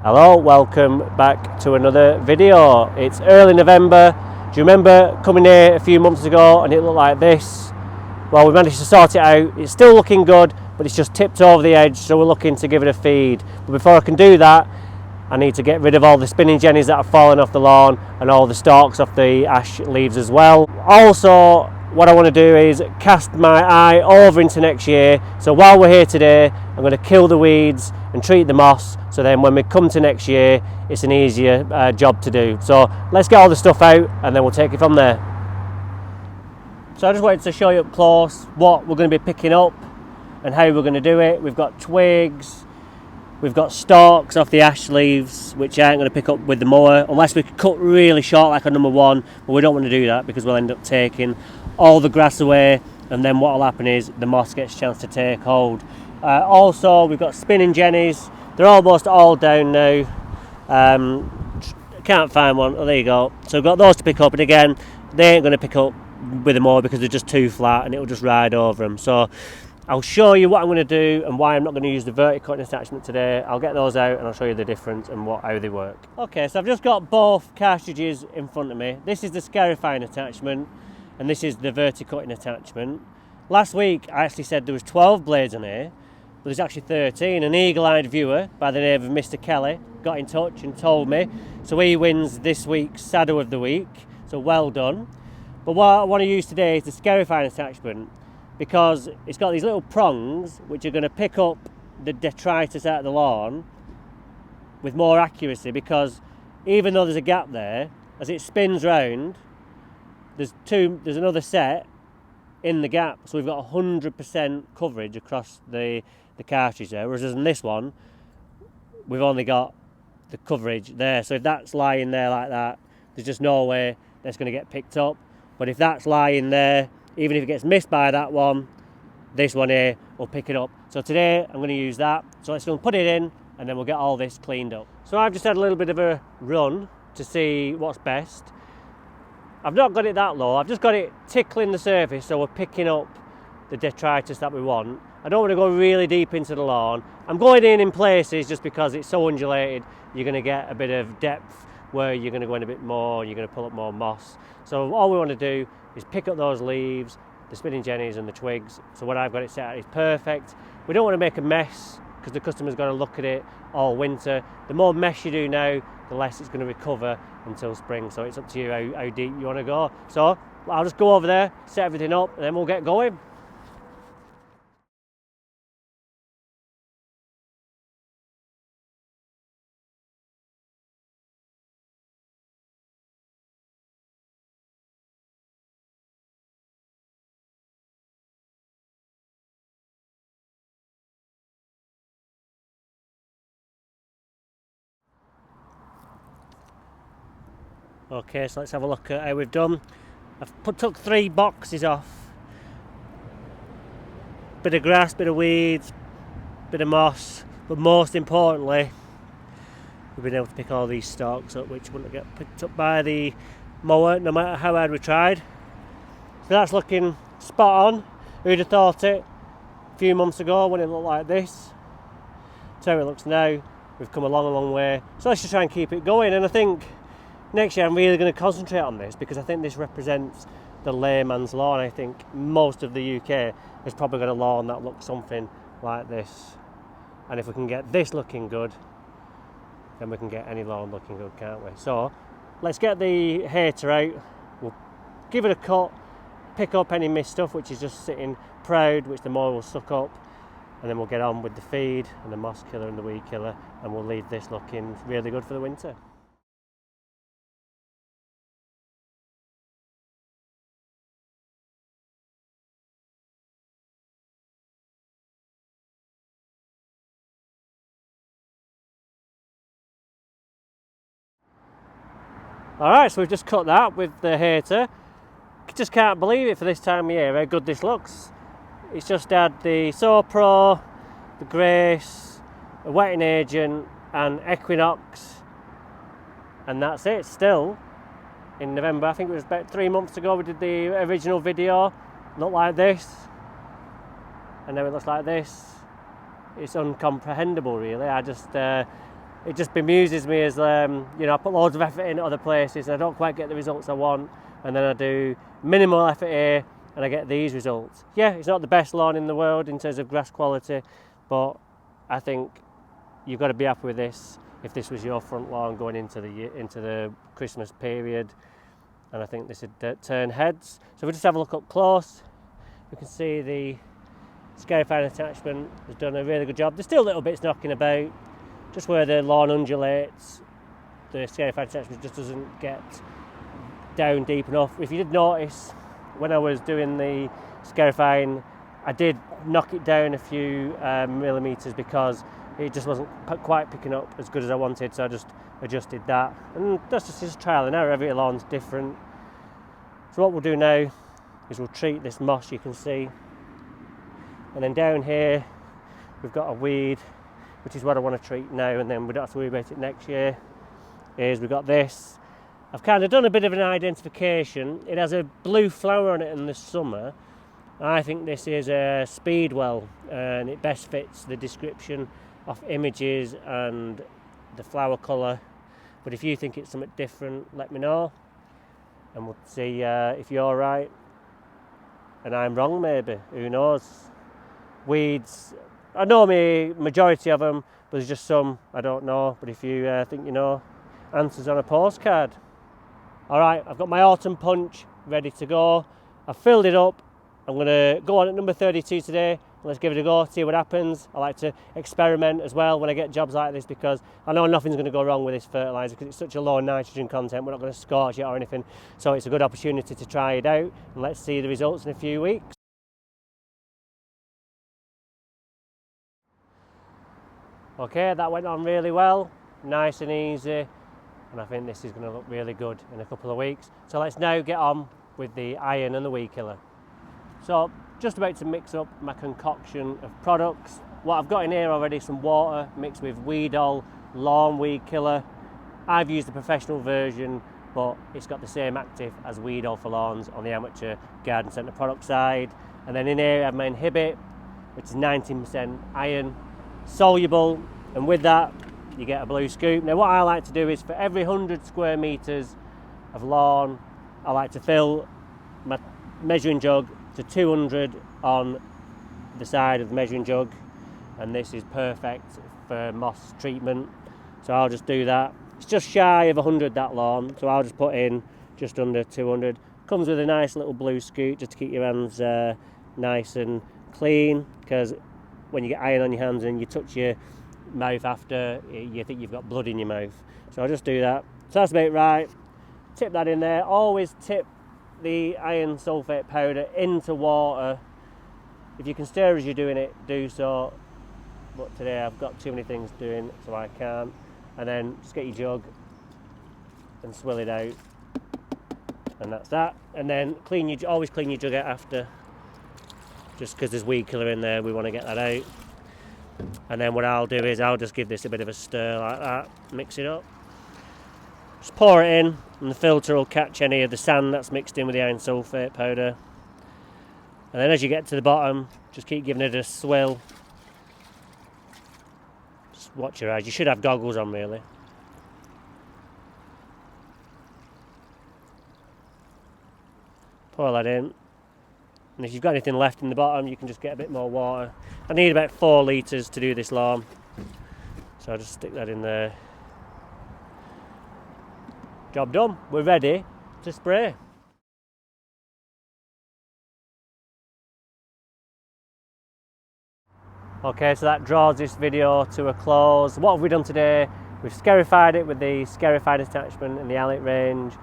Hello, welcome back to another video. It's early November. Do you remember coming here a few months ago and it looked like this? Well, we managed to sort it out. It's still looking good, but it's just tipped over the edge, so we're looking to give it a feed. But before I can do that, I need to get rid of all the spinning jennies that have fallen off the lawn and all the stalks off the ash leaves as well. Also, what I want to do is cast my eye over into next year. So while we're here today, I'm going to kill the weeds and treat the moss, so then when we come to next year, it's an easier job to do. So let's get all the stuff out and then we'll take it from there. So I just wanted to show you up close what we're going to be picking up and how we're going to do it. We've got twigs, we've got stalks off the ash leaves, which I ain't going to pick up with the mower unless we cut really short like a number one, but we don't want to do that because we'll end up taking all the grass away, and then what will happen is the moss gets a chance to take hold. Also, we've got spinning jennies. They're almost all down now. Can't find one. Oh, there you go. So we've got those to pick up, and again, they ain't going to pick up with the mower because they're just too flat and it'll just ride over them. So I'll show you what I'm going to do and why I'm not going to use the verticutting attachment today. I'll get those out and I'll show you the difference and how they work. Okay, so I've just got both cartridges in front of me. This is the Scarifying attachment and this is the verticutting attachment. Last week I actually said there was 12 blades on here, but there's actually 13. An eagle-eyed viewer by the name of Mr. Kelly got in touch and told me, so he wins this week's Saddle of the Week, so well done. But what I want to use today is the Scarifying attachment, because it's got these little prongs which are going to pick up the detritus out of the lawn with more accuracy, because even though there's a gap there, as it spins round, there's another set in the gap, so we've got 100% coverage across the cartridge there, whereas in this one we've only got the coverage there. So if that's lying there like that, there's just no way that's going to get picked up. But if that's lying there, even if it gets missed by that one, this one here will pick it up. So today I'm going to use that. So let's go and put it in and then we'll get all this cleaned up. So I've just had a little bit of a run to see what's best. I've not got it that low, I've just got it tickling the surface, so we're picking up the detritus that we want. I don't want to go really deep into the lawn. I'm going in places just because it's so undulated, you're going to get a bit of depth where you're going to go in a bit more, you're going to pull up more moss. So all we want to do is pick up those leaves, the spinning jennies and the twigs. So what I've got it set at is perfect. We don't want to make a mess because the customer's got to look at it all winter. The more mess you do now, the less it's going to recover until spring. So it's up to you how deep you want to go. So I'll just go over there, set everything up, and then we'll get going. Okay, so let's have a look at how we've done. I've took 3 boxes off. Bit of grass, bit of weeds, bit of moss, but most importantly, we've been able to pick all these stalks up which wouldn't get picked up by the mower no matter how hard we tried. So that's looking spot on. Who'd have thought it a few months ago when it looked like this? That's how it looks now. We've come a long way. So let's just try and keep it going, and I think next year I'm really going to concentrate on this because I think this represents the layman's lawn. I think most of the UK is probably got a lawn that looks something like this, and if we can get this looking good, then we can get any lawn looking good, can't we? So let's get the hater out, we'll give it a cut, pick up any missed stuff which is just sitting proud, which the mower will suck up, and then we'll get on with the feed and the moss killer and the weed killer, and we'll leave this looking really good for the winter. Alright, so we've just cut that with the hater. Just can't believe it for this time of year, how good this looks. It's just had the SOW PRO, the Grace, a wetting agent and Equinox, and that's it. Still in November, I think it was about 3 months ago we did the original video. Looked like this, and now it looks like this. It's uncomprehendable really. I just it just bemuses me as, you know, I put loads of effort in other places and I don't quite get the results I want, and then I do minimal effort here and I get these results. Yeah, it's not the best lawn in the world in terms of grass quality, but I think you've got to be happy with this if this was your front lawn going into the Christmas period, and I think this would turn heads. So if we just have a look up close, we can see the Scarifying attachment has done a really good job. There's still little bits knocking about, just where the lawn undulates, the Scarifying attachment just doesn't get down deep enough. If you did notice, when I was doing the Scarifying, I did knock it down a few millimetres because it just wasn't quite picking up as good as I wanted, so I just adjusted that. And that's just trial and error, every lawn's different. So what we'll do now is we'll treat this moss, you can see. And then down here, we've got a weed, which is what I want to treat now, and then we don't have to worry about it next year. We've got this. I've kind of done a bit of an identification. It has a blue flower on it in the summer. I think this is a speedwell, and it best fits the description of images and the flower colour. But if you think it's something different, let me know, and we'll see if you're right and I'm wrong, maybe. Who knows? Weeds, I know the majority of them, but there's just some I don't know. But if you think you know, answers on a postcard. Alright, I've got my autumn punch ready to go. I've filled it up. I'm going to go on at number 32 today. Let's give it a go, see what happens. I like to experiment as well when I get jobs like this, because I know nothing's going to go wrong with this fertiliser because it's such a low nitrogen content. We're not going to scorch it or anything, so it's a good opportunity to try it out, and let's see the results in a few weeks. Okay, that went on really well, nice and easy, and I think this is going to look really good in a couple of weeks. So let's now get on with the iron and the weed killer. So just about to mix up my concoction of products. What I've got in here already, some water mixed with Weedol lawn weed killer. I've used the professional version, but it's got the same active as Weedol for lawns on the amateur garden centre product side. And then in here I have my INHIBIT, which is 19% iron soluble, and with that you get a blue scoop. Now what I like to do is, for every 100 square metres of lawn, I like to fill my measuring jug to 200 on the side of the measuring jug, and this is perfect for moss treatment, so I'll just do that. It's just shy of 100 that lawn, so I'll just put in just under 200. Comes with a nice little blue scoop just to keep your hands nice and clean, because when you get iron on your hands and you touch your mouth after, you think you've got blood in your mouth. So I'll just do that. So that's about right. Tip that in there. Always tip the iron sulfate powder into water. If you can stir as you're doing it, do so, but today I've got too many things doing, so I can't. And then just get your jug and swill it out, and that's that. And then always clean your jug out after, just because there's weed killer in there, we want to get that out. And then what I'll do is I'll just give this a bit of a stir like that, mix it up, just pour it in, and the filter will catch any of the sand that's mixed in with the iron sulfate powder. And then as you get to the bottom, just keep giving it a swill. Just watch your eyes, you should have goggles on really. Pour that in. And if you've got anything left in the bottom, you can just get a bit more water. I need about 4 litres to do this lawn, so I'll just stick that in there. Job done. We're ready to spray. Okay, so that draws this video to a close. What have we done today? We've scarified it with the Scarifying attachment in the Elite range.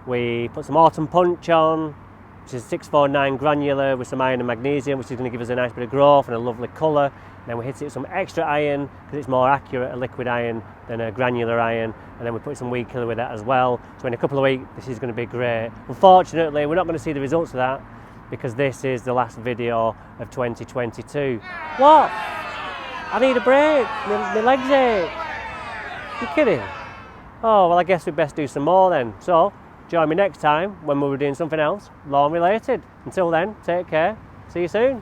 We put some autumn punch on, which is 649 granular with some iron and magnesium, which is going to give us a nice bit of growth and a lovely colour. Then we hit it with some extra iron because it's more accurate, a liquid iron than a granular iron, and then we put some weed killer with that as well. So in a couple of weeks this is going to be great. Unfortunately we're not going to see the results of that because this is the last video of 2022. What? I need a break, my legs ache. You kidding? Oh well, I guess we best do some more then. So join me next time when we'll be doing something else lawn related. Until then, take care. See you soon.